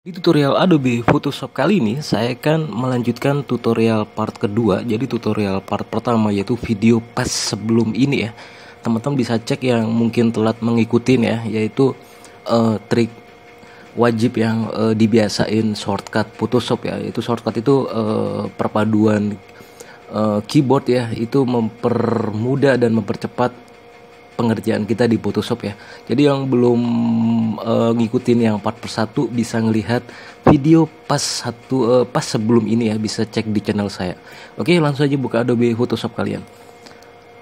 Di tutorial Adobe Photoshop kali ini, saya akan melanjutkan tutorial part kedua. Jadi tutorial part pertama yaitu video pas sebelum ini ya. Teman-teman bisa cek yang mungkin telat mengikutin ya, yaitu trik wajib yang dibiasain shortcut Photoshop ya. Itu shortcut itu perpaduan keyboard ya, itu mempermudah dan mempercepat pengerjaan kita di Photoshop ya. Jadi yang belum ngikutin yang part per satu bisa ngelihat video pas sebelum ini ya, bisa cek di channel saya. Oke, langsung aja buka Adobe Photoshop kalian.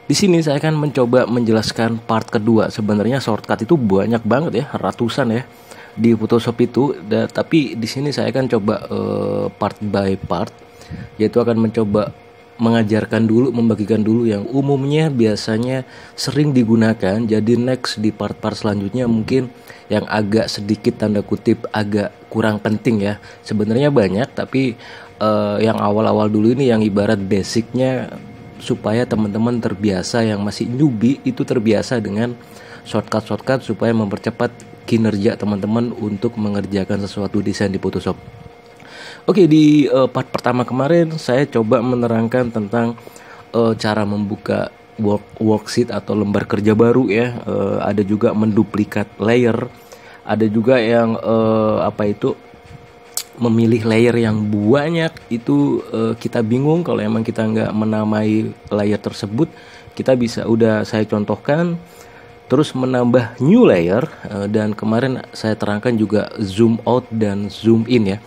Di sini saya akan mencoba menjelaskan part kedua. Sebenarnya shortcut itu banyak banget ya, ratusan ya di Photoshop itu. Tapi di sini saya akan coba part by part, yaitu akan mencoba mengajarkan dulu, membagikan dulu yang umumnya biasanya sering digunakan. Jadi next di part-part selanjutnya mungkin yang agak sedikit tanda kutip agak kurang penting ya. Sebenarnya banyak, tapi yang awal-awal dulu ini yang ibarat basicnya, supaya teman-teman terbiasa, yang masih newbie itu terbiasa dengan shortcut supaya mempercepat kinerja teman-teman untuk mengerjakan sesuatu desain di Photoshop. Oke, di part pertama kemarin saya coba menerangkan tentang cara membuka worksheet atau lembar kerja baru ya. Ada juga menduplikat layer, ada juga yang memilih layer yang banyak. Itu kita bingung kalau emang kita nggak menamai layer tersebut. Kita bisa, udah saya contohkan. Terus menambah new layer, dan kemarin saya terangkan juga zoom out dan zoom in ya.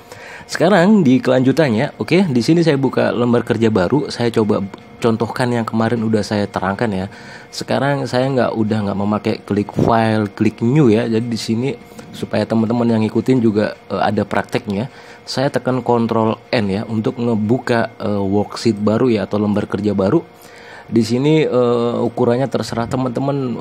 Sekarang di kelanjutannya, oke, di sini saya buka lembar kerja baru, saya coba contohkan yang kemarin udah saya terangkan ya. Sekarang saya udah nggak memakai klik file, klik new ya. Jadi di sini supaya teman-teman yang ngikutin juga ada prakteknya, saya tekan Ctrl N ya untuk ngebuka worksheet baru ya, atau lembar kerja baru. Di sini ukurannya terserah teman-teman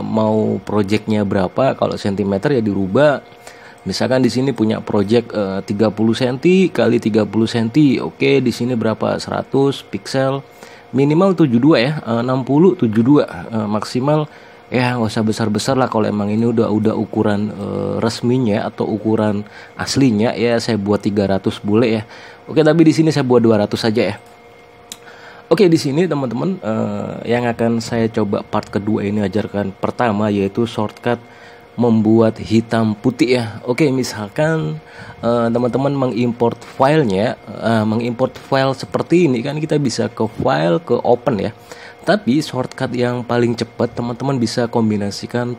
mau projectnya berapa. Kalau sentimeter ya dirubah. Misalkan di sini punya project 30 cm kali 30 cm. Oke, di sini berapa? 100 pixel. Minimal 72 ya, 60 72. Maksimal ya nggak usah besar-besar lah, kalau emang ini udah ukuran resminya atau ukuran aslinya ya, saya buat 300 boleh ya. Oke, tapi di sini saya buat 200 saja ya. Oke, di sini teman-teman yang akan saya coba part kedua ini ajarkan pertama yaitu shortcut membuat hitam putih ya. Oke, misalkan teman-teman mengimport filenya, mengimport file seperti ini kan, kita bisa ke file, ke open ya. Tapi shortcut yang paling cepat teman-teman bisa kombinasikan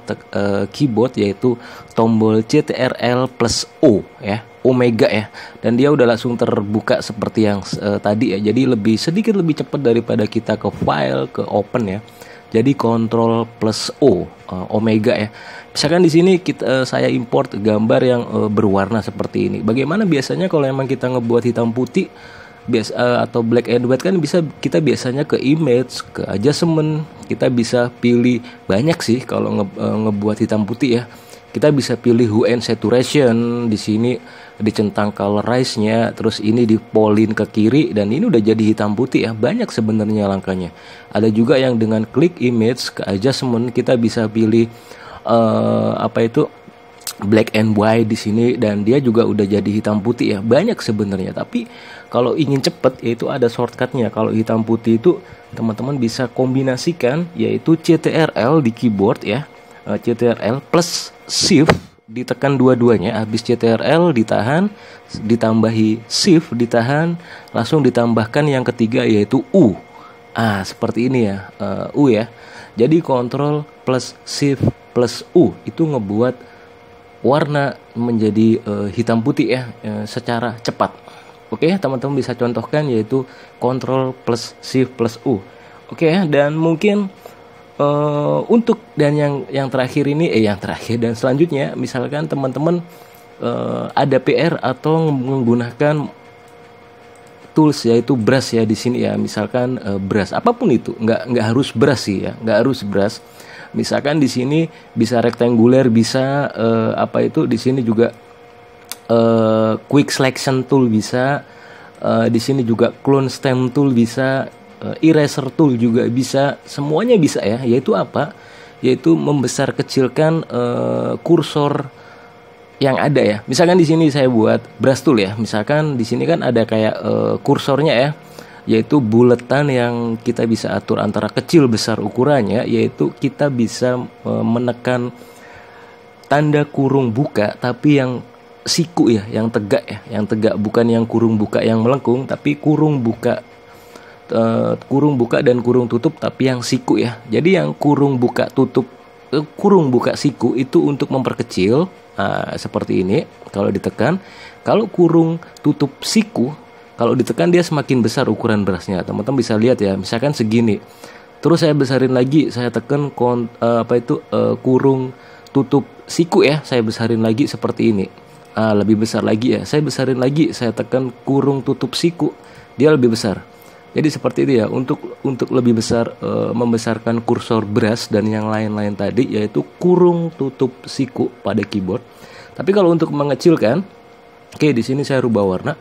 keyboard, yaitu tombol Ctrl plus O ya, Omega ya, dan dia udah langsung terbuka seperti yang tadi ya. Jadi sedikit lebih cepat daripada kita ke file, ke open ya. Jadi Ctrl plus O, Omega ya. Misalkan di sini saya import gambar yang berwarna seperti ini. Bagaimana biasanya kalau emang kita ngebuat hitam putih atau black and white kan, kita biasanya ke image, ke adjustment, kita bisa pilih banyak sih kalau ngebuat hitam putih ya. Kita bisa pilih hue and saturation, di sini dicentang colorize-nya, terus ini di polin ke kiri, dan ini udah jadi hitam putih ya. Banyak sebenarnya langkahnya. Ada juga yang dengan klik image ke adjustment, kita bisa pilih black and white di sini, dan dia juga udah jadi hitam putih ya. Banyak sebenarnya, tapi kalau ingin cepet yaitu ada shortcutnya. Kalau hitam putih itu teman-teman bisa kombinasikan, yaitu Ctrl di keyboard ya. Ctrl plus Shift ditekan dua-duanya, habis Ctrl ditahan, ditambahi Shift ditahan, langsung ditambahkan yang ketiga yaitu U. Seperti ini ya, U ya. Jadi Ctrl plus Shift plus U itu ngebuat warna menjadi hitam putih ya, secara cepat. Oke, teman-teman bisa contohkan yaitu Ctrl plus Shift plus U. Oke ya, dan mungkin untuk dan yang terakhir ini yang terakhir dan selanjutnya, misalkan teman-teman ada PR atau menggunakan tools yaitu brush ya di sini ya. Misalkan brush apapun itu, nggak harus brush sih ya, nggak harus brush. Misalkan di sini bisa rectangular, bisa di sini juga quick selection tool bisa, di sini juga clone stem tool bisa, eraser tool juga bisa, semuanya bisa ya. Yaitu membesar kecilkan kursor yang ada ya. Misalkan di sini saya buat brush tool ya. Misalkan di sini kan ada kayak kursornya ya, yaitu buletan yang kita bisa atur antara kecil besar ukurannya, yaitu kita bisa menekan tanda kurung buka tapi yang siku ya, yang tegak ya, yang tegak, bukan yang kurung buka yang melengkung, tapi kurung buka dan kurung tutup tapi yang siku ya. Jadi yang kurung buka tutup kurung buka siku itu untuk memperkecil, seperti ini kalau ditekan. Kalau kurung tutup siku kalau ditekan dia semakin besar ukuran berasnya. Teman-teman bisa lihat ya, misalkan segini. Terus saya besarin lagi, saya tekan kurung tutup siku ya, saya besarin lagi seperti ini. Lebih besar lagi ya, saya besarin lagi, saya tekan kurung tutup siku, dia lebih besar. Jadi seperti itu ya, untuk lebih besar, membesarkan kursor brush dan yang lain-lain tadi, yaitu kurung tutup siku pada keyboard. Tapi kalau untuk mengecilkan, oke, di sini saya rubah warna.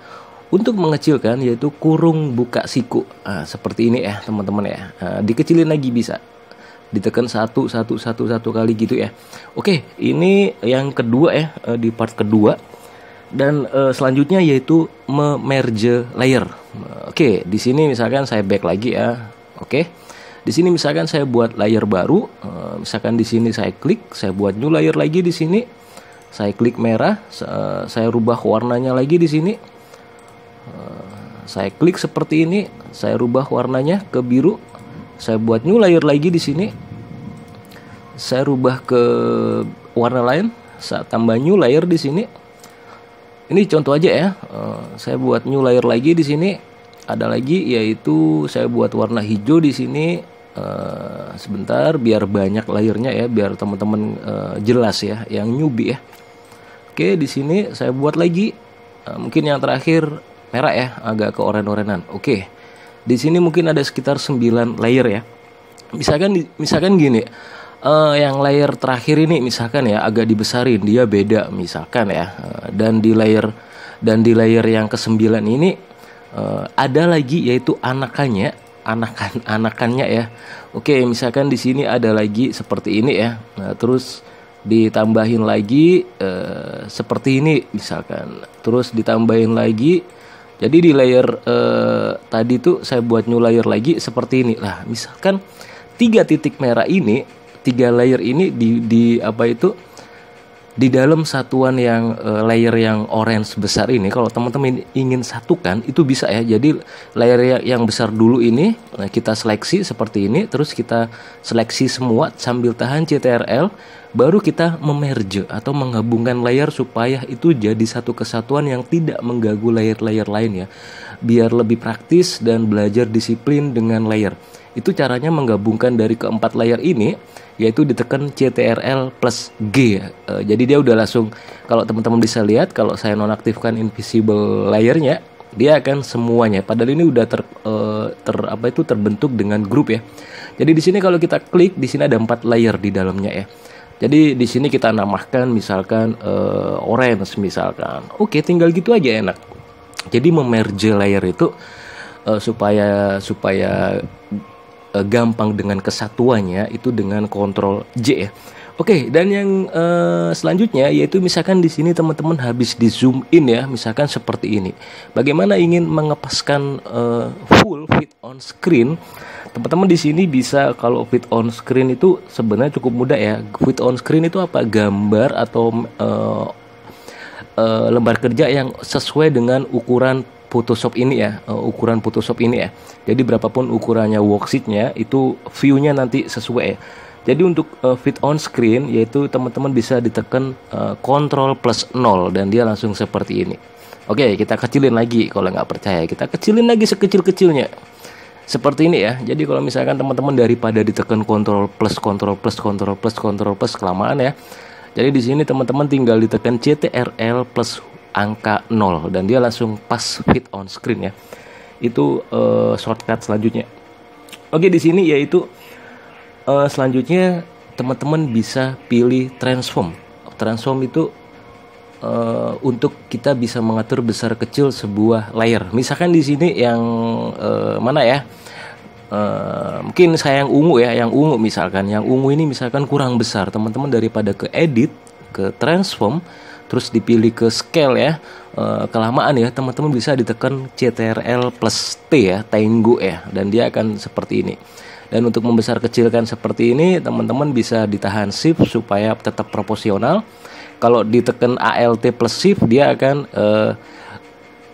Untuk mengecilkan yaitu kurung buka siku, seperti ini ya teman-teman ya. Dikecilin lagi bisa, ditekan satu kali gitu ya. Oke, ini yang kedua ya, di part kedua. Dan selanjutnya yaitu merge layer. Oke, di sini misalkan saya back lagi ya. Oke, di sini misalkan saya buat layer baru. Misalkan di sini saya klik, saya buat new layer lagi di sini. Saya klik merah, saya rubah warnanya lagi di sini. Saya klik seperti ini, saya rubah warnanya ke biru. Saya buat new layer lagi di sini. Saya rubah ke warna lain, saya tambah new layer di sini. Ini contoh aja ya. Saya buat new layer lagi di sini. Ada lagi yaitu saya buat warna hijau di sini. Sebentar biar banyak layernya ya, biar teman-teman jelas ya, yang newbie ya. Oke, di sini saya buat lagi. Mungkin yang terakhir merah ya, agak ke oren-orenan. Oke. Di sini mungkin ada sekitar 9 layer ya. Misalkan gini. Yang layer terakhir ini misalkan ya agak dibesarin, dia beda misalkan ya. Dan di layer yang ke-9 ini ada lagi yaitu anakannya ya. Oke, misalkan di sini ada lagi seperti ini ya. Nah, terus ditambahin lagi seperti ini misalkan. Terus ditambahin lagi. Jadi di layer tadi tuh saya buat new layer lagi seperti ini. Lah, misalkan 3 titik merah ini, 3 layer ini di dalam satuan yang layer yang orange besar ini, kalau teman-teman ingin satukan itu bisa ya. Jadi layer yang besar dulu ini kita seleksi seperti ini, terus kita seleksi semua sambil tahan CTRL, baru kita memerge atau menggabungkan layer supaya itu jadi satu kesatuan yang tidak mengganggu layer-layer lain ya. Biar lebih praktis dan belajar disiplin dengan layer. Itu caranya menggabungkan dari keempat layer ini, yaitu ditekan CTRL plus G ya. Jadi dia udah langsung, kalau teman-teman bisa lihat, kalau saya nonaktifkan invisible layernya, dia akan semuanya. Padahal ini udah terbentuk dengan grup ya. Jadi di sini kalau kita klik, di sini ada 4 layer di dalamnya ya. Jadi di sini kita namakan misalkan orange misalkan. Oke, tinggal gitu aja enak. Jadi memerge layer itu supaya gampang dengan kesatuannya itu dengan Ctrl J ya. Oke, dan yang selanjutnya yaitu misalkan di sini teman-teman habis di zoom in ya, misalkan seperti ini. Bagaimana ingin mengepaskan full fit on screen? Teman-teman di sini bisa, kalau fit on screen itu sebenarnya cukup mudah ya. Fit on screen itu apa? Gambar atau lembar kerja yang sesuai dengan ukuran Photoshop ini ya, ukuran Photoshop ini ya. Jadi berapapun ukurannya worksheetnya, itu view-nya nanti sesuai ya. Jadi untuk fit on screen yaitu teman-teman bisa ditekan Ctrl plus 0 dan dia langsung seperti ini. Oke, kita kecilin lagi kalau nggak percaya. Kita kecilin lagi sekecil-kecilnya. Seperti ini ya. Jadi kalau misalkan teman-teman daripada ditekan Ctrl plus kelamaan ya. Jadi di sini teman-teman tinggal ditekan CTRL plus angka 0 dan dia langsung pas fit on screen ya. Itu shortcut selanjutnya. Oke, di sini yaitu selanjutnya teman-teman bisa pilih transform. Transform itu untuk kita bisa mengatur besar kecil sebuah layer. Misalkan di sini yang mana ya? Mungkin saya yang ungu ya, yang ungu misalkan. Yang ungu ini misalkan kurang besar. Teman-teman daripada ke edit, ke transform, terus dipilih ke scale ya. Kelamaan ya teman-teman bisa ditekan CTRL plus T ya, Tenggu ya, dan dia akan seperti ini. Dan untuk membesar kecilkan seperti ini teman-teman bisa ditahan shift supaya tetap proporsional. Kalau ditekan ALT plus shift dia akan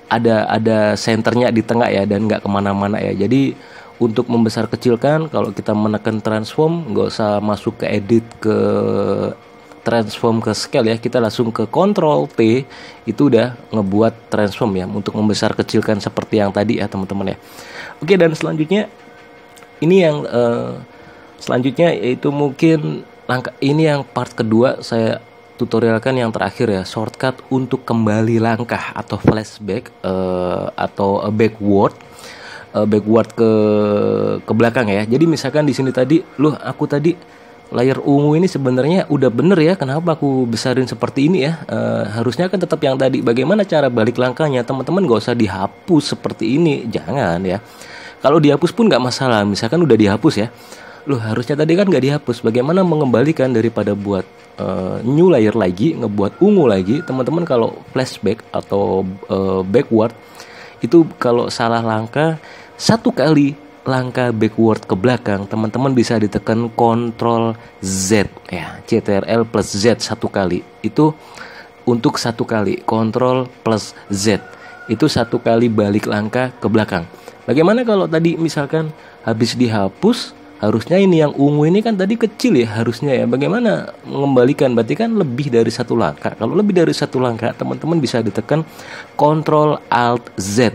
ada senternya di tengah ya, dan nggak kemana-mana ya. Jadi untuk membesar kecilkan kalau kita menekan transform, nggak usah masuk ke edit, ke transform, ke scale ya, kita langsung ke Ctrl T, itu udah ngebuat transform ya untuk membesar kecilkan seperti yang tadi ya teman-teman ya. Oke, dan selanjutnya ini yang selanjutnya yaitu mungkin langkah ini yang part kedua saya tutorialkan yang terakhir ya, shortcut untuk kembali langkah atau flashback atau backward ke belakang ya. Jadi misalkan di sini tadi, loh aku tadi layar ungu ini sebenarnya udah bener ya, kenapa aku besarin seperti ini ya? Harusnya kan tetap yang tadi. Bagaimana cara balik langkahnya? Teman-teman gak usah dihapus seperti ini, jangan ya. Kalau dihapus pun gak masalah, misalkan udah dihapus ya, loh harusnya tadi kan gak dihapus. Bagaimana mengembalikan daripada buat new layer lagi, ngebuat ungu lagi? Teman-teman kalau flashback atau backward itu kalau salah langkah, satu kali langkah backward ke belakang, teman-teman bisa ditekan Ctrl Z ya, CTRL plus Z satu kali. Itu untuk satu kali, Ctrl plus Z itu satu kali balik langkah ke belakang. Bagaimana kalau tadi misalkan habis dihapus, harusnya ini yang ungu ini kan tadi kecil ya harusnya ya. Bagaimana mengembalikan? Berarti kan lebih dari satu langkah. Kalau lebih dari satu langkah, teman-teman bisa ditekan Ctrl Alt Z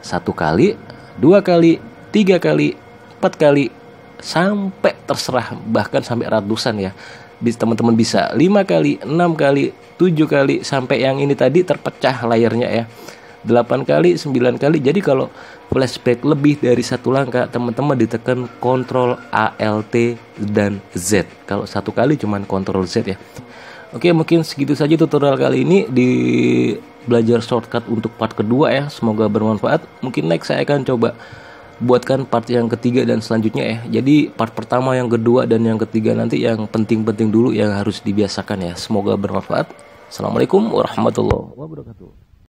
satu kali, dua kali, 3 kali, 4 kali, sampai terserah, bahkan sampai ratusan ya. Teman-teman bisa 5 kali, 6 kali, 7 kali, sampai yang ini tadi terpecah layarnya ya, 8 kali, 9 kali. Jadi kalau flashback lebih dari satu langkah, teman-teman ditekan Ctrl ALT dan Z. Kalau satu kali cuman Ctrl Z ya. Oke, mungkin segitu saja tutorial kali ini di belajar shortcut untuk part kedua ya. Semoga bermanfaat. Mungkin next saya akan coba buatkan part yang ketiga dan selanjutnya ya. Jadi part pertama, yang kedua, dan yang ketiga nanti yang penting-penting dulu yang harus dibiasakan ya. Semoga bermanfaat. Assalamualaikum warahmatullahi wabarakatuh.